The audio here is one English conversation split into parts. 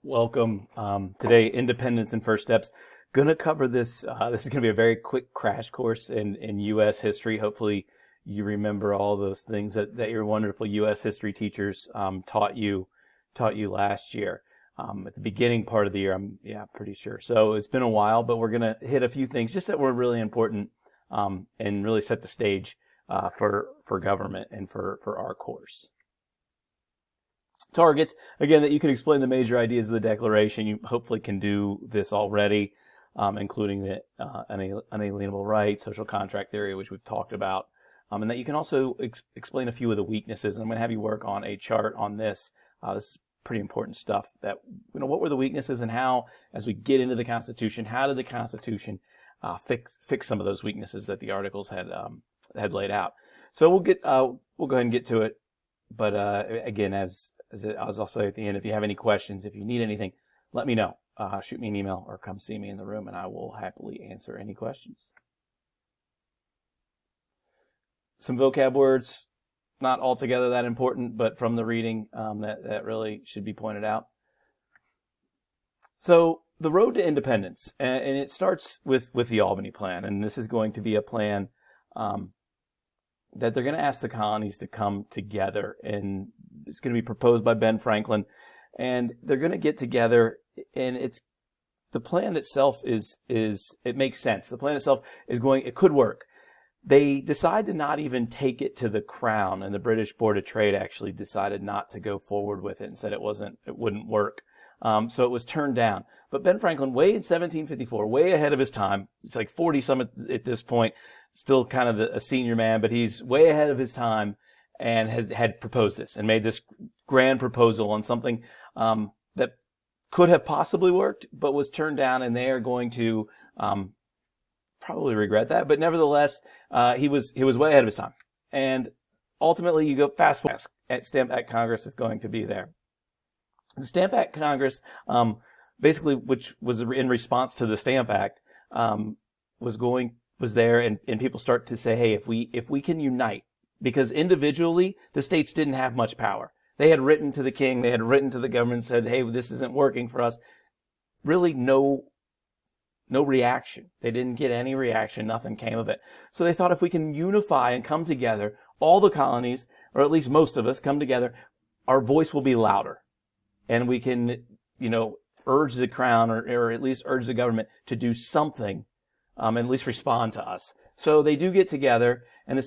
Welcome. Today, Independence and First Steps. Going to cover this. This is going to be a very quick crash course in U.S. history. Hopefully, you remember all those things that your wonderful U.S. history teachers taught you last year. At the beginning part of the year, I'm pretty sure. So it's been a while, but we're going to hit a few things just that were really important and really set the stage for government and for our course. Targets, again, that you can explain the major ideas of the Declaration. You hopefully can do this already, including the unalienable rights, social contract theory, which we've talked about, and that you can also explain a few of the weaknesses. And I'm going to have you work on a chart on this. This is pretty important stuff. That what were the weaknesses, and how, as we get into the Constitution, how did the Constitution fix some of those weaknesses that the Articles had laid out? So we'll go ahead and get to it. But again, as I'll say at the end, if you have any questions, if you need anything, let me know. Shoot me an email or come see me in the room, and I will happily answer any questions. Some vocab words, not altogether that important, but from the reading, that really should be pointed out. So the road to independence, and it starts with the Albany Plan, and this is going to be a plan that they're going to ask the colonies to come together, and it's going to be proposed by Ben Franklin, and they're going to get together, and the plan itself is it makes sense. The plan itself it could work. They decide to not even take it to the Crown, and the British Board of Trade actually decided not to go forward with it and said it wouldn't work. So it was turned down. But Ben Franklin, way in 1754, way ahead of his time, it's like 40-some at this point, still kind of a senior man, but he's way ahead of his time, and had proposed this and made this grand proposal on something that could have possibly worked, but was turned down, and they are going to probably regret that. But nevertheless, he was way ahead of his time. And ultimately, you go fast forward, at Stamp Act Congress is going to be there. The Stamp Act Congress, basically, which was in response to the Stamp Act, was there, and people start to say, hey, if we can unite, because individually the states didn't have much power. They had written to the king, they had written to the government, said, hey, this isn't working for us. Really no reaction. They didn't get any reaction. Nothing came of it. So they thought, if we can unify and come together, all the colonies, or at least most of us, come together, our voice will be louder, and we can, urge the Crown or at least urge the government to do something, and at least respond to us. So they do get together, and the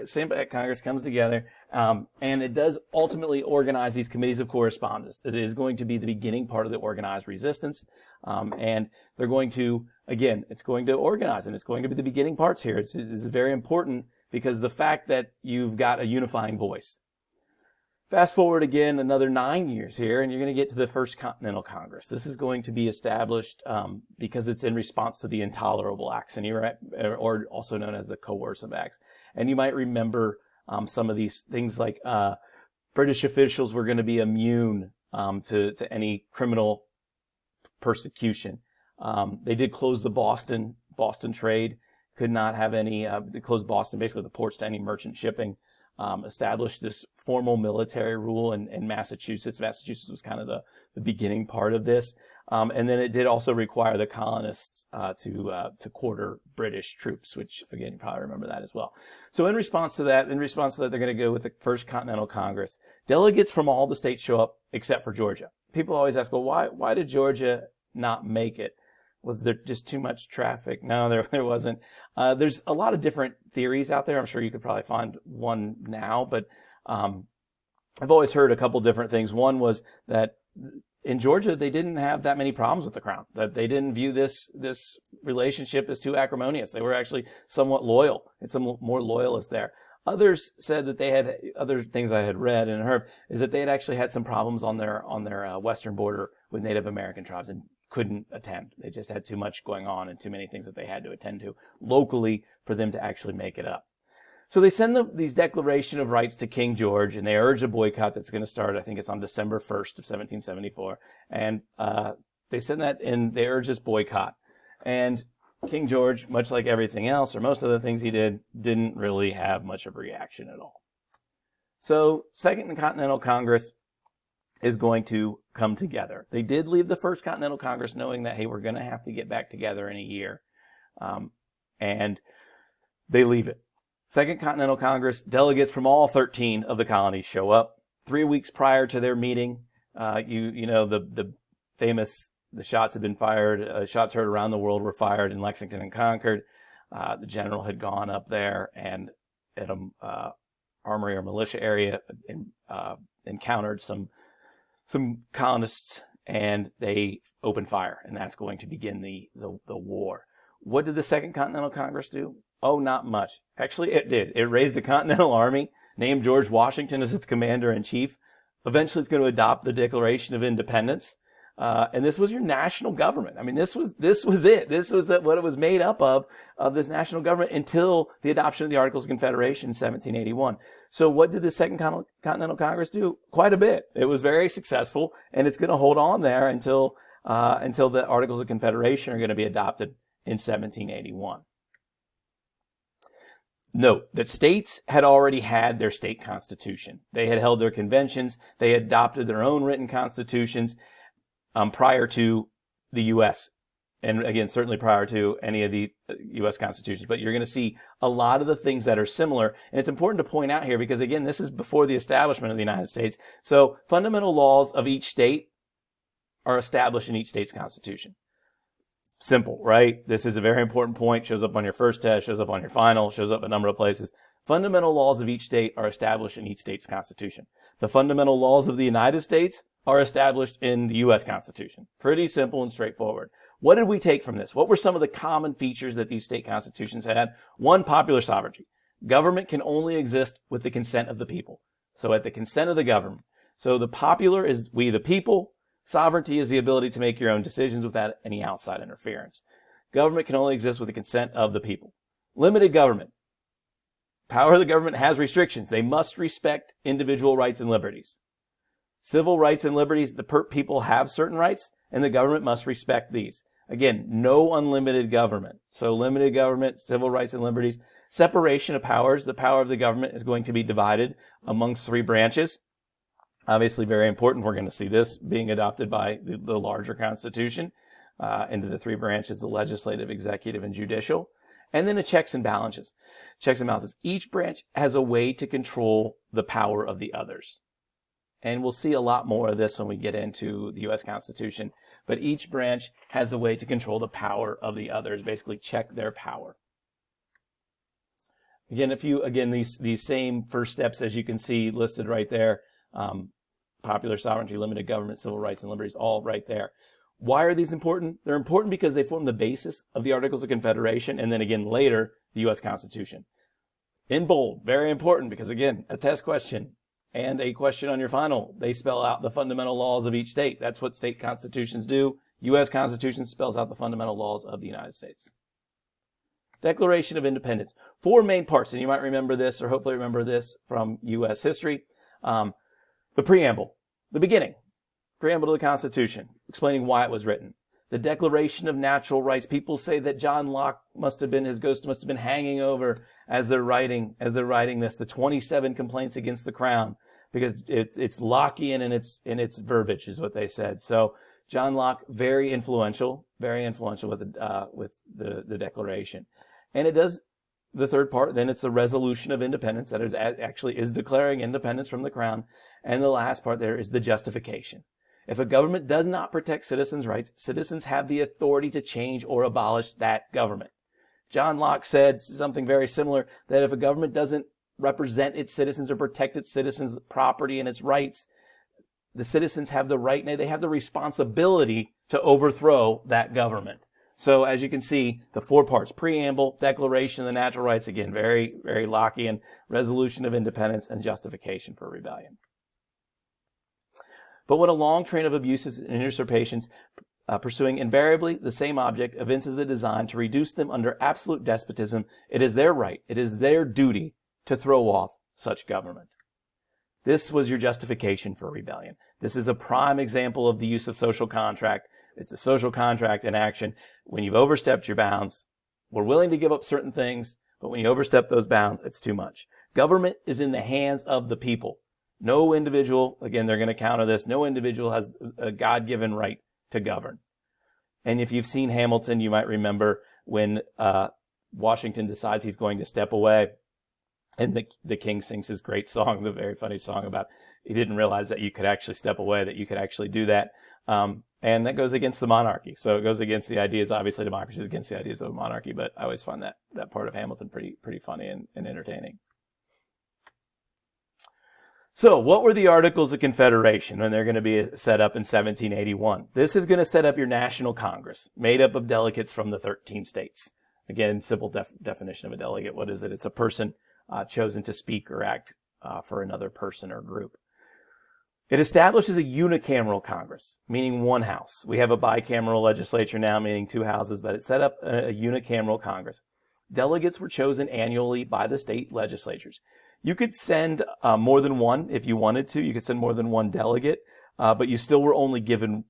Stamp Act Congress comes together, and it does ultimately organize these committees of correspondence. It is going to be the beginning part of the organized resistance, and they're going to, again, it's going to organize, and it's going to be the beginning parts here. It's very important, because the fact that you've got a unifying voice. Fast forward again another 9 years here, and you're going to get to the First Continental Congress. This is going to be established because it's in response to the Intolerable Acts, or also known as the Coercive Acts. And you might remember some of these things, like British officials were going to be immune to any criminal persecution. They did close the Boston trade. Could not have any. They closed Boston, basically the ports, to any merchant shipping. Established this formal military rule in Massachusetts. Massachusetts was kind of the beginning part of this. And then it did also require the colonists to quarter British troops, which, again, you probably remember that as well. So in response to that, they're going to go with the First Continental Congress. Delegates from all the states show up except for Georgia. People always ask, well, why did Georgia not make it? Was there just too much traffic? No, there wasn't. There's a lot of different theories out there. I'm sure you could probably find one now, but I've always heard a couple different things. One was that in Georgia, they didn't have that many problems with the Crown, that they didn't view this relationship as too acrimonious. They were actually somewhat loyal, and some more loyalists there. Others said that they had, other things I had read and heard, is that they had actually had some problems on their western border with Native American tribes, and couldn't attend. They just had too much going on and too many things that they had to attend to locally for them to actually make it up. So they send these Declaration of Rights to King George, and they urge a boycott that's going to start, I think it's on December 1st of 1774. And they send that, and they urge this boycott. And King George, much like everything else, or most of the things he did, didn't really have much of a reaction at all. So Second Continental Congress is going to come together. They did leave the First Continental Congress knowing that, hey, we're going to have to get back together in a year. And they leave it. Second Continental Congress, delegates from all 13 of the colonies show up. 3 weeks prior to their meeting, the famous, the shots had been fired, shots heard around the world were fired in Lexington and Concord. The general had gone up there and at a armory or militia area encountered some colonists, and they opened fire, and that's going to begin the war. What did the Second Continental Congress do? Oh, not much. Actually, it did. It raised a Continental Army, named George Washington as its commander-in-chief. Eventually, it's going to adopt the Declaration of Independence. And this was your national government. I mean, this was it. This was what it was made up of this national government until the adoption of the Articles of Confederation in 1781. So what did the Second Continental Congress do? Quite a bit. It was very successful, and it's going to hold on there until the Articles of Confederation are going to be adopted in 1781. Note that states had already had their state constitution. They had held their conventions. They had adopted their own written constitutions prior to the U.S. And again, certainly prior to any of the U.S. constitutions. But you're going to see a lot of the things that are similar. And it's important to point out here because, again, this is before the establishment of the United States. So fundamental laws of each state are established in each state's constitution. Simple, right? This is a very important point. Shows up on your first test, shows up on your final, shows up a number of places. Fundamental laws of each state are established in each state's constitution. The fundamental laws of the United States are established in the U.S. Constitution. Pretty simple and straightforward. What did we take from this? What were some of the common features that these state constitutions had? One, popular sovereignty. Government can only exist with the consent of the people. So at the consent of the government. So the popular is we the people. Sovereignty is the ability to make your own decisions without any outside interference. Government can only exist with the consent of the people. Limited government. Power of the government has restrictions. They must respect individual rights and liberties. Civil rights and liberties, the people have certain rights, and the government must respect these. Again, no unlimited government. So limited government, civil rights and liberties. Separation of powers. The power of the government is going to be divided amongst 3 branches. Obviously very important. We're going to see this being adopted by the larger Constitution into the 3 branches, the legislative, executive, and judicial. And then the checks and balances. Checks and balances. Each branch has a way to control the power of the others. And we'll see a lot more of this when we get into the U.S. Constitution. But each branch has a way to control the power of the others, basically check their power. Again, these same first steps, as you can see listed right there, popular sovereignty, limited government, civil rights and liberties, all right there. Why are these important? They're important because they form the basis of the Articles of Confederation and then again later, the U.S. Constitution. In bold, very important because again, a test question and a question on your final, they spell out the fundamental laws of each state. That's what state constitutions do. U.S. Constitution spells out the fundamental laws of the United States. Declaration of Independence. 4 main parts, and you might remember this or hopefully remember this from U.S. history. The preamble, the beginning, preamble to the Constitution, explaining why it was written. The Declaration of Natural Rights. People say that John Locke his ghost must have been hanging over as they're writing this. The 27 complaints against the Crown, because it's Lockean in its verbiage, is what they said. So John Locke, very influential with the Declaration, and it does. The third part, then it's the resolution of independence. That is declaring independence from the Crown. And the last part there is the justification. If a government does not protect citizens' rights, citizens have the authority to change or abolish that government. John Locke said something very similar, that if a government doesn't represent its citizens or protect its citizens' property and its rights, the citizens have the right and they have the responsibility to overthrow that government. So as you can see, the 4 parts, preamble, declaration of the natural rights, again, very, very Lockean, resolution of independence, and justification for rebellion. But when a long train of abuses and usurpations pursuing invariably the same object evinces a design to reduce them under absolute despotism, it is their right, it is their duty to throw off such government. This was your justification for rebellion. This is a prime example of the use of social contract. It's a social contract in action. When you've overstepped your bounds, we're willing to give up certain things, but when you overstep those bounds, it's too much. Government is in the hands of the people. No individual, again, they're going to counter this, no individual has a God-given right to govern. And if you've seen Hamilton, you might remember when Washington decides he's going to step away, and the king sings his great song, the very funny song about he didn't realize that you could actually step away, that you could actually do that. And that goes against the monarchy. So it goes against the ideas, obviously democracy is against the ideas of monarchy, but I always find that part of Hamilton pretty funny and entertaining. So what were the Articles of Confederation when they're going to be set up in 1781? This is going to set up your National Congress, made up of delegates from the 13 states. Again, simple definition of a delegate. What is it? It's a person chosen to speak or act for another person or group. It establishes a unicameral Congress, meaning one house. We have a bicameral legislature now, meaning two houses, but it set up a unicameral Congress. Delegates were chosen annually by the state legislatures. You could send more than one if you wanted to. You could send more than one delegate, but you still were only given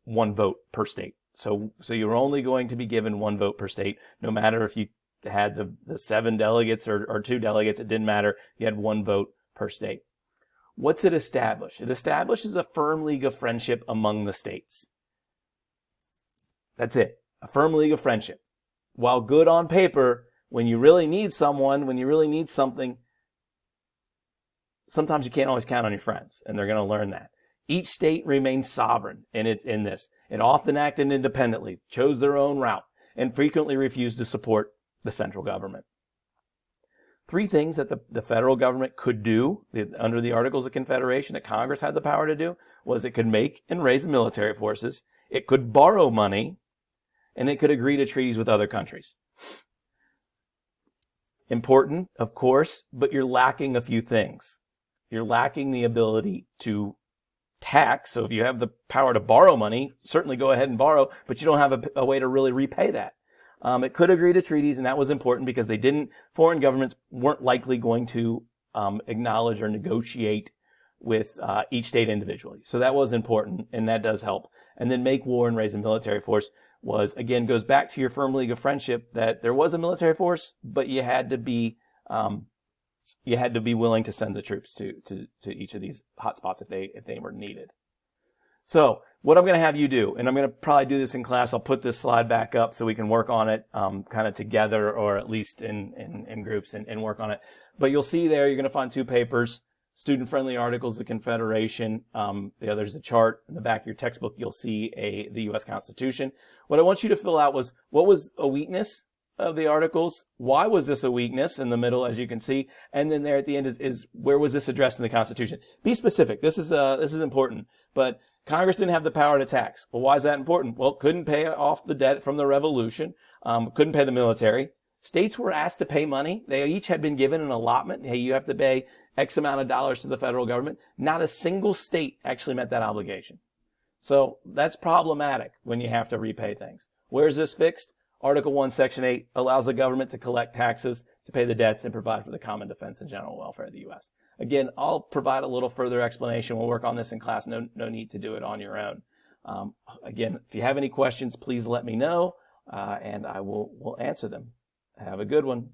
one vote per state. So you were only going to be given one vote per state, no matter if you had the 7 delegates or 2 delegates. It didn't matter. You had one vote per state. What's it establish? It establishes a firm league of friendship among the states. That's it. A firm league of friendship. While good on paper, when you really need someone, when you really need something, sometimes you can't always count on your friends, and they're going to learn that. Each state remains sovereign in this. It often acted independently, chose their own route, and frequently refused to support the central government. 3 things that the federal government could do under the Articles of Confederation that Congress had the power to do was it could make and raise military forces, it could borrow money, and it could agree to treaties with other countries. Important, of course, but you're lacking a few things. You're lacking the ability to tax. So if you have the power to borrow money, certainly go ahead and borrow, but you don't have a way to really repay that. It could agree to treaties, and that was important because foreign governments weren't likely going to acknowledge or negotiate with each state individually. So that was important, and that does help. And then make war and raise a military force goes back to your firm league of friendship, that there was a military force, but you had to be willing to send the troops to each of these hotspots if they were needed. So what I'm going to have you do, and I'm going to probably do this in class, I'll put this slide back up so we can work on it kind of together, or at least in groups and work on it. But you'll see there, you're going to find 2 papers, Student-Friendly Articles of Confederation. There's a chart in the back of your textbook. You'll see the U.S. Constitution. What I want you to fill out was, what was a weakness of the Articles? Why was this a weakness in the middle, as you can see? And then there at the end is where was this addressed in the Constitution? Be specific. This is important. But Congress didn't have the power to tax. Well, why is that important? Well, couldn't pay off the debt from the Revolution, couldn't pay the military. States were asked to pay money. They each had been given an allotment. Hey, you have to pay X amount of dollars to the federal government. Not a single state actually met that obligation. So that's problematic when you have to repay things. Where is this fixed? Article 1, Section 8 allows the government to collect taxes, to pay the debts, and provide for the common defense and general welfare of the U.S. Again, I'll provide a little further explanation. We'll work on this in class. No need to do it on your own. Again, if you have any questions, please let me know, and we'll answer them. Have a good one.